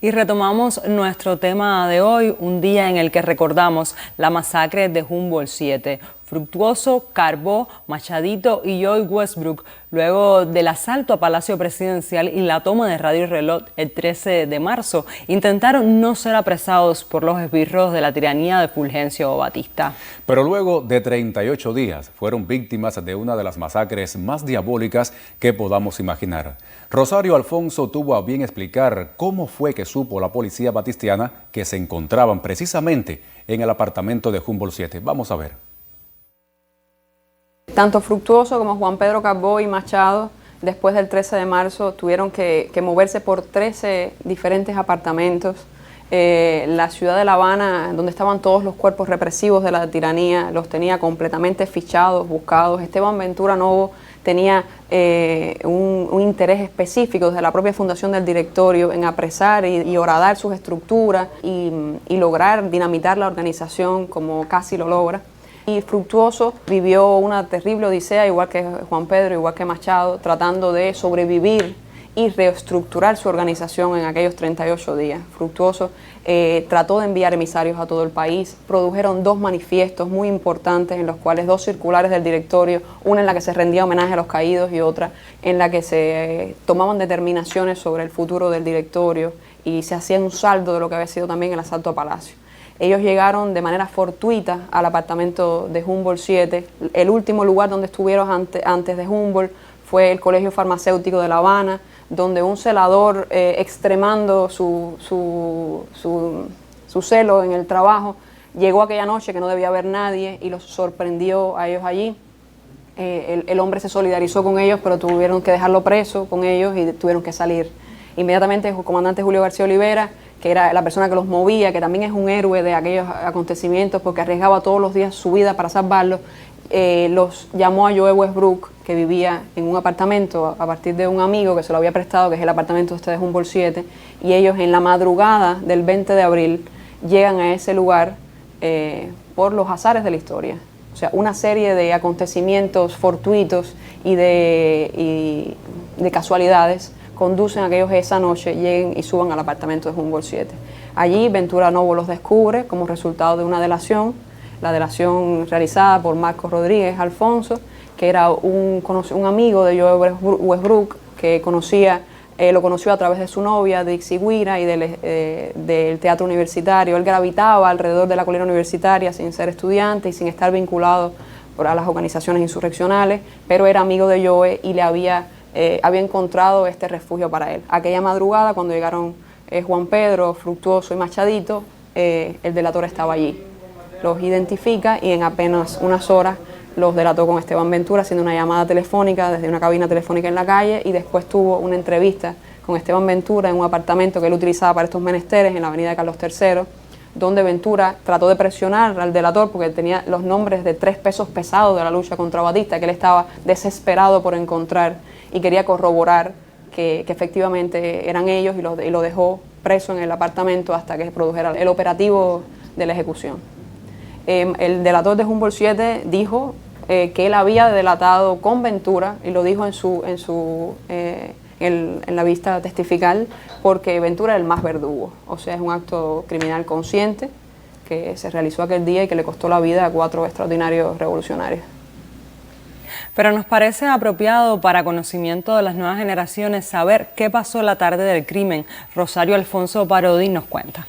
Y retomamos nuestro tema de hoy, un día en el que recordamos la masacre de Humboldt 7. Fructuoso, Carbó, Machadito y Joy Westbrook, luego del asalto a Palacio Presidencial y la toma de Radio Reloj el 13 de marzo, intentaron no ser apresados por los esbirros de la tiranía de Fulgencio Batista. Pero luego de 38 días fueron víctimas de una de las masacres más diabólicas que podamos imaginar. Rosario Alfonso tuvo a bien explicar cómo fue que supo la policía batistiana que se encontraban precisamente en el apartamento de Humboldt 7. Vamos a ver. Tanto Fructuoso como Juan Pedro Carbó y Machado, después del 13 de marzo, tuvieron que moverse por 13 diferentes apartamentos. La ciudad de La Habana, donde estaban todos los cuerpos represivos de la tiranía, los tenía completamente fichados, buscados. Esteban Ventura Novo tenía un interés específico desde la propia fundación del directorio en apresar y horadar sus estructuras y lograr dinamitar la organización, como casi lo logra. Y Fructuoso vivió una terrible odisea, igual que Juan Pedro, igual que Machado, tratando de sobrevivir y reestructurar su organización en aquellos 38 días. Fructuoso trató de enviar emisarios a todo el país, produjeron 2 manifiestos muy importantes en los cuales 2 circulares del directorio, una en la que se rendía homenaje a los caídos y otra en la que se tomaban determinaciones sobre el futuro del directorio y se hacía un saldo de lo que había sido también el asalto a Palacio. Ellos llegaron de manera fortuita al apartamento de Humboldt 7. El último lugar donde estuvieron antes de Humboldt fue el Colegio Farmacéutico de La Habana, donde un celador, extremando su celo en el trabajo, llegó aquella noche que no debía haber nadie y los sorprendió a ellos allí. El hombre se solidarizó con ellos, pero tuvieron que dejarlo preso con ellos y tuvieron que salir. Inmediatamente el comandante Julio García Olivera, que era la persona que los movía, que también es un héroe de aquellos acontecimientos porque arriesgaba todos los días su vida para salvarlos, los llamó a Joe Westbrook, que vivía en un apartamento a partir de un amigo que se lo había prestado, que es el apartamento de Humboldt 7, y ellos en la madrugada del 20 de abril llegan a ese lugar por los azares de la historia. O sea, una serie de acontecimientos fortuitos y de casualidades conducen a que ellos esa noche lleguen y suban al apartamento de Humboldt 7. Allí Ventura Novo los descubre como resultado de una delación, la delación realizada por Marcos Rodríguez Alfonso, que era un amigo de Joe Westbrook, que lo conoció a través de su novia, Dixie Guira, y del teatro universitario. Él gravitaba alrededor de la colina universitaria sin ser estudiante y sin estar vinculado a las organizaciones insurreccionales, pero era amigo de Joe y le había encontrado este refugio para él. Aquella madrugada, cuando llegaron Juan Pedro, Fructuoso y Machadito, el delator estaba allí. Los identifica y en apenas unas horas los delató con Esteban Ventura, haciendo una llamada telefónica desde una cabina telefónica en la calle, y después tuvo una entrevista con Esteban Ventura en un apartamento que él utilizaba para estos menesteres en la avenida Carlos III, donde Ventura trató de presionar al delator porque tenía los nombres de 3 pesos pesados de la lucha contra Batista, que él estaba desesperado por encontrar y quería corroborar que efectivamente eran ellos, y lo dejó preso en el apartamento hasta que se produjera el operativo de la ejecución. El delator de Humboldt 7 dijo que él había delatado con Ventura, y lo dijo en la vista testifical, porque Ventura era el más verdugo. O sea, es un acto criminal consciente que se realizó aquel día y que le costó la vida a 4 extraordinarios revolucionarios. Pero nos parece apropiado, para conocimiento de las nuevas generaciones, saber qué pasó la tarde del crimen. Rosario Alfonso Parodi nos cuenta.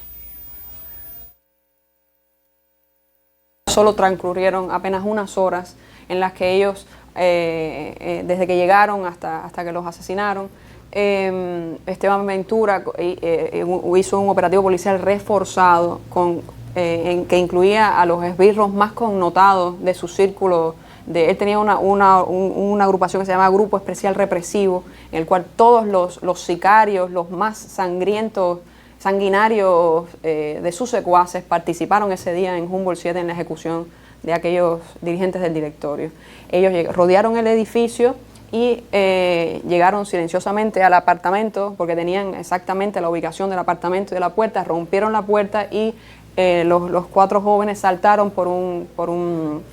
Solo transcurrieron apenas unas horas en las que ellos, desde que llegaron hasta que los asesinaron, Esteban Ventura hizo un operativo policial reforzado que incluía a los esbirros más connotados de su círculo. Él tenía una agrupación que se llama Grupo Especial Represivo, en el cual todos los sicarios, los más sanguinarios de sus secuaces participaron ese día en Humboldt 7 en la ejecución de aquellos dirigentes del directorio. Ellos rodearon el edificio y llegaron silenciosamente al apartamento, porque tenían exactamente la ubicación del apartamento y de la puerta. Rompieron la puerta y los 4 jóvenes saltaron por un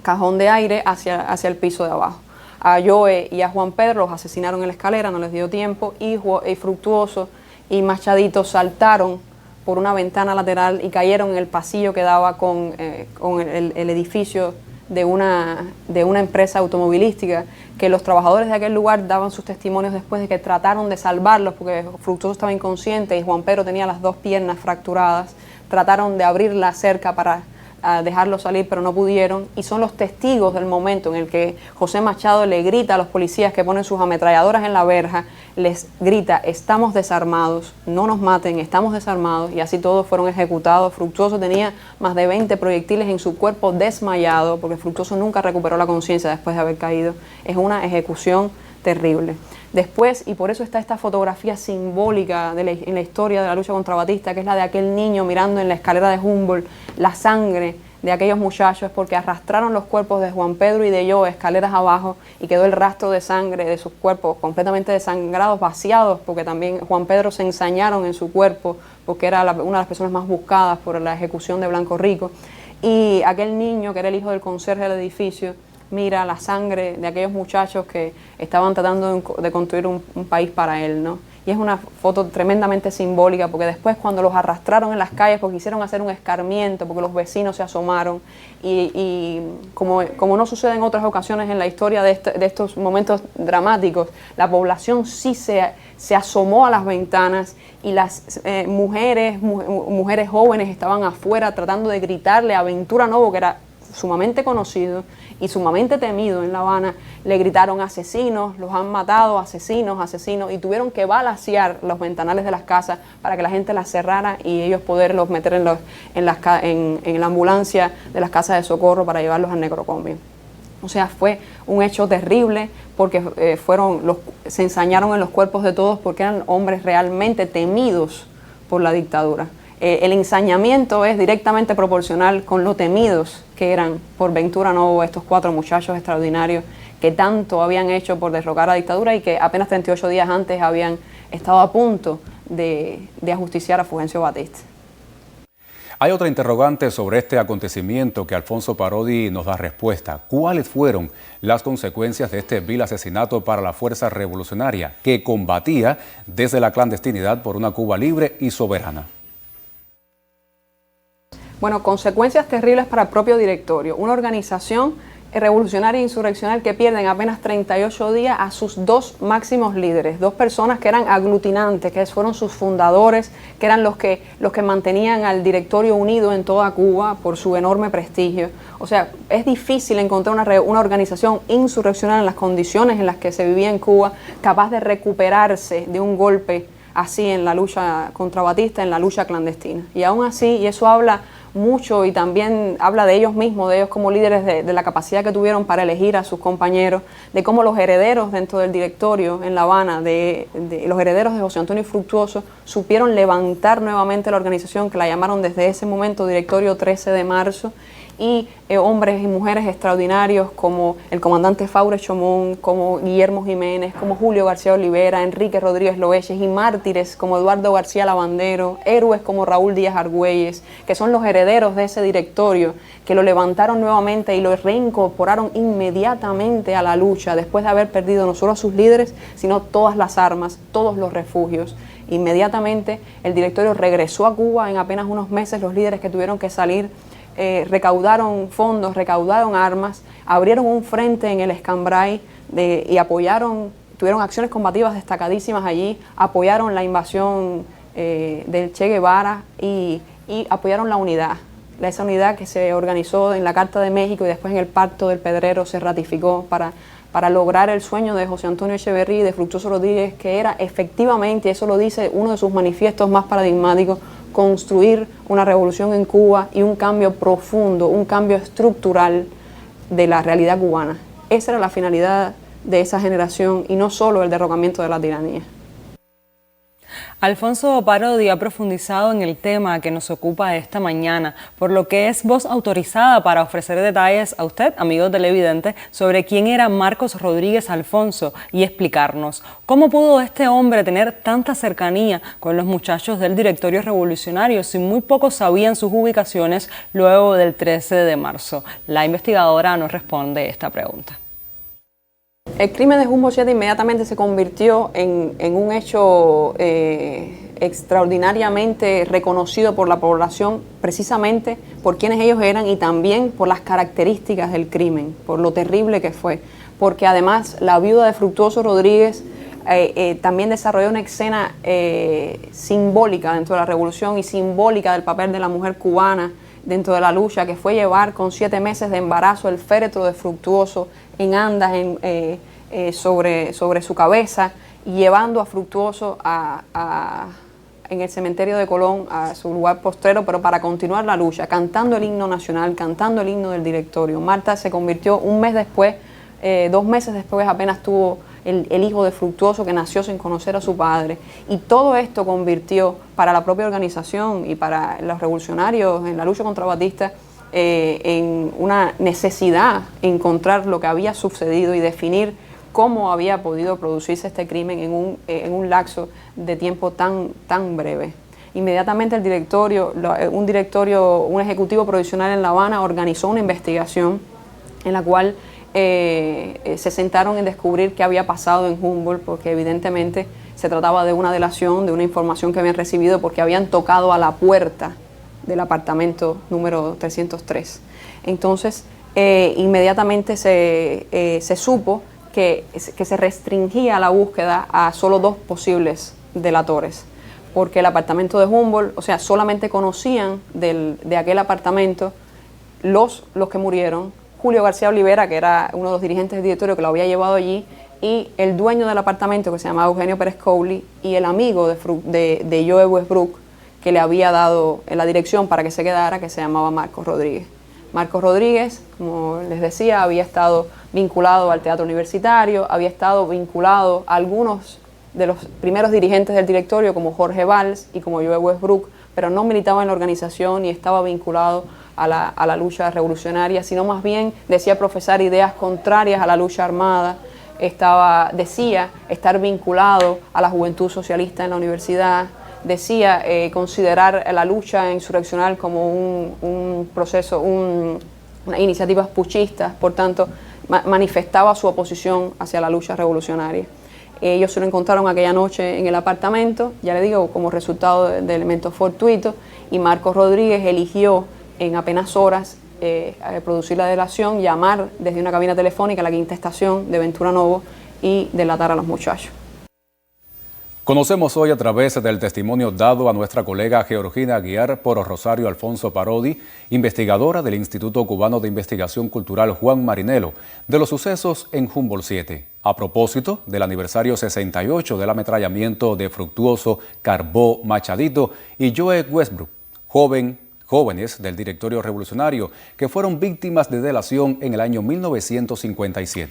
cajón de aire hacia el piso de abajo. A Joe y a Juan Pedro los asesinaron en la escalera, no les dio tiempo, y Fructuoso y Machadito saltaron por una ventana lateral y cayeron en el pasillo que daba con el edificio de una empresa automovilística, que los trabajadores de aquel lugar daban sus testimonios después de que trataron de salvarlos porque Fructuoso estaba inconsciente y Juan Pedro tenía las dos piernas fracturadas. Trataron de abrir la cerca para dejarlo salir, pero no pudieron, y son los testigos del momento en el que José Machado le grita a los policías que ponen sus ametralladoras en la verja, les grita: estamos desarmados, no nos maten, estamos desarmados, y así todos fueron ejecutados. Fructuoso tenía más de 20 proyectiles en su cuerpo desmayado, porque Fructuoso nunca recuperó la conciencia después de haber caído. Es una ejecución terrible. Después, y por eso está esta fotografía simbólica en la historia de la lucha contra Batista, que es la de aquel niño mirando en la escalera de Humboldt la sangre de aquellos muchachos, porque arrastraron los cuerpos de Juan Pedro y de Joe escaleras abajo y quedó el rastro de sangre de sus cuerpos completamente desangrados, vaciados, porque también Juan Pedro se ensañaron en su cuerpo, porque era una de las personas más buscadas por la ejecución de Blanco Rico. Y aquel niño, que era el hijo del conserje del edificio, mira la sangre de aquellos muchachos que estaban tratando de construir un país para él, ¿no? Y es una foto tremendamente simbólica, porque después, cuando los arrastraron en las calles porque quisieron hacer un escarmiento, porque los vecinos se asomaron, y como no sucede en otras ocasiones en la historia de estos momentos dramáticos, la población sí se asomó a las ventanas, y las mujeres jóvenes estaban afuera tratando de gritarle a Ventura Novo, que era sumamente conocido y sumamente temido en La Habana. Le gritaron: asesinos, los han matado, asesinos, asesinos, y tuvieron que balacear los ventanales de las casas para que la gente las cerrara y ellos poderlos meter en la ambulancia de las casas de socorro para llevarlos al necrocomio. O sea, fue un hecho terrible, porque se ensañaron en los cuerpos de todos, porque eran hombres realmente temidos por la dictadura. El ensañamiento es directamente proporcional con lo temidos que eran por Ventura Novo, estos 4 muchachos extraordinarios que tanto habían hecho por derrocar la dictadura y que apenas 38 días antes habían estado a punto de ajusticiar a Fulgencio Batista. Hay otra interrogante sobre este acontecimiento que Alfonso Parodi nos da respuesta. ¿Cuáles fueron las consecuencias de este vil asesinato para la fuerza revolucionaria que combatía desde la clandestinidad por una Cuba libre y soberana? Bueno, consecuencias terribles para el propio directorio. Una organización revolucionaria e insurreccional que pierde en apenas 38 días a sus 2 máximos líderes, 2 personas que eran aglutinantes, que fueron sus fundadores, que eran los que mantenían al directorio unido en toda Cuba por su enorme prestigio. O sea, es difícil encontrar una organización insurreccional en las condiciones en las que se vivía en Cuba, capaz de recuperarse de un golpe así en la lucha contra Batista, en la lucha clandestina. Y aún así, y eso habla mucho y también habla de ellos mismos, de ellos como líderes, de la capacidad que tuvieron para elegir a sus compañeros, de cómo los herederos dentro del directorio en La Habana, de los herederos de José Antonio Fructuoso, supieron levantar nuevamente la organización, que la llamaron desde ese momento Directorio 13 de marzo, y hombres y mujeres extraordinarios como el comandante Faure Chomón, como Guillermo Jiménez, como Julio García Olivera, Enrique Rodríguez Loeches, y mártires como Eduardo García Lavandero, héroes como Raúl Díaz Argüelles, que son los herederos de ese directorio, que lo levantaron nuevamente y lo reincorporaron inmediatamente a la lucha, después de haber perdido no solo a sus líderes, sino todas las armas, todos los refugios. Inmediatamente el directorio regresó a Cuba en apenas unos meses. Los líderes que tuvieron que salir recaudaron fondos, recaudaron armas, abrieron un frente en el Escambray y tuvieron acciones combativas destacadísimas allí, apoyaron la invasión del Che Guevara y apoyaron la unidad. Esa unidad que se organizó en la Carta de México y después en el Pacto del Pedrero se ratificó para lograr el sueño de José Antonio Echeverría y de Fructuoso Rodríguez, que era efectivamente, eso lo dice uno de sus manifiestos más paradigmáticos, construir una revolución en Cuba y un cambio profundo, un cambio estructural de la realidad cubana. Esa era la finalidad de esa generación y no solo el derrocamiento de la tiranía. Alfonso Parodi ha profundizado en el tema que nos ocupa esta mañana, por lo que es voz autorizada para ofrecer detalles a usted, amigo televidente, sobre quién era Marcos Rodríguez Alfonso y explicarnos cómo pudo este hombre tener tanta cercanía con los muchachos del Directorio Revolucionario si muy pocos sabían sus ubicaciones luego del 13 de marzo. La investigadora nos responde esta pregunta. El crimen de Humboldt 7 inmediatamente se convirtió en un hecho extraordinariamente reconocido por la población, precisamente por quienes ellos eran y también por las características del crimen, por lo terrible que fue. Porque además la viuda de Fructuoso Rodríguez también desarrolló una escena simbólica dentro de la revolución y simbólica del papel de la mujer cubana dentro de la lucha, que fue llevar con 7 meses de embarazo el féretro de Fructuoso en andas sobre su cabeza, y llevando a Fructuoso en el cementerio de Colón a su lugar postrero, pero para continuar la lucha, cantando el himno nacional, cantando el himno del directorio. Marta se convirtió un mes después, 2 meses después apenas tuvo el hijo de Fructuoso, que nació sin conocer a su padre, y todo esto convirtió para la propia organización y para los revolucionarios en la lucha contra Batista en una necesidad encontrar lo que había sucedido y definir cómo había podido producirse este crimen en un lapso de tiempo tan breve. Inmediatamente el directorio, un ejecutivo provisional en La Habana organizó una investigación en la cual se sentaron en descubrir qué había pasado en Humboldt, porque evidentemente se trataba de una delación, de una información que habían recibido porque habían tocado a la puerta del apartamento número 303. Entonces, inmediatamente se supo que se restringía la búsqueda a solo 2 posibles delatores, porque el apartamento de Humboldt, o sea, solamente conocían de aquel apartamento los que murieron, Julio García Olivera, que era uno de los dirigentes del directorio que lo había llevado allí, y el dueño del apartamento, que se llamaba Eugenio Pérez Cowley, y el amigo de Joe Westbrook, que le había dado la dirección para que se quedara, que se llamaba Marcos Rodríguez. Marcos Rodríguez, como les decía, había estado vinculado al teatro universitario, había estado vinculado a algunos de los primeros dirigentes del directorio, como Jorge Valls y como Joe Westbrook, pero no militaba en la organización ni estaba vinculado a la lucha revolucionaria, sino más bien decía profesar ideas contrarias a la lucha armada, decía estar vinculado a la juventud socialista en la universidad, decía considerar la lucha insurreccional como un proceso, unas iniciativas puchistas, por tanto manifestaba su oposición hacia la lucha revolucionaria. Ellos se lo encontraron aquella noche en el apartamento, ya le digo, como resultado de elementos fortuitos, y Marcos Rodríguez eligió en apenas horas producir la delación, llamar desde una cabina telefónica a la 5ª estación de Ventura Novo y delatar a los muchachos. Conocemos hoy a través del testimonio dado a nuestra colega Georgina Aguiar por Rosario Alfonso Parodi, investigadora del Instituto Cubano de Investigación Cultural Juan Marinelo, de los sucesos en Humboldt 7, a propósito del aniversario 68 del ametrallamiento de Fructuoso, Carbó, Machadito y Joe Westbrook, jóvenes del directorio revolucionario que fueron víctimas de delación en el año 1957.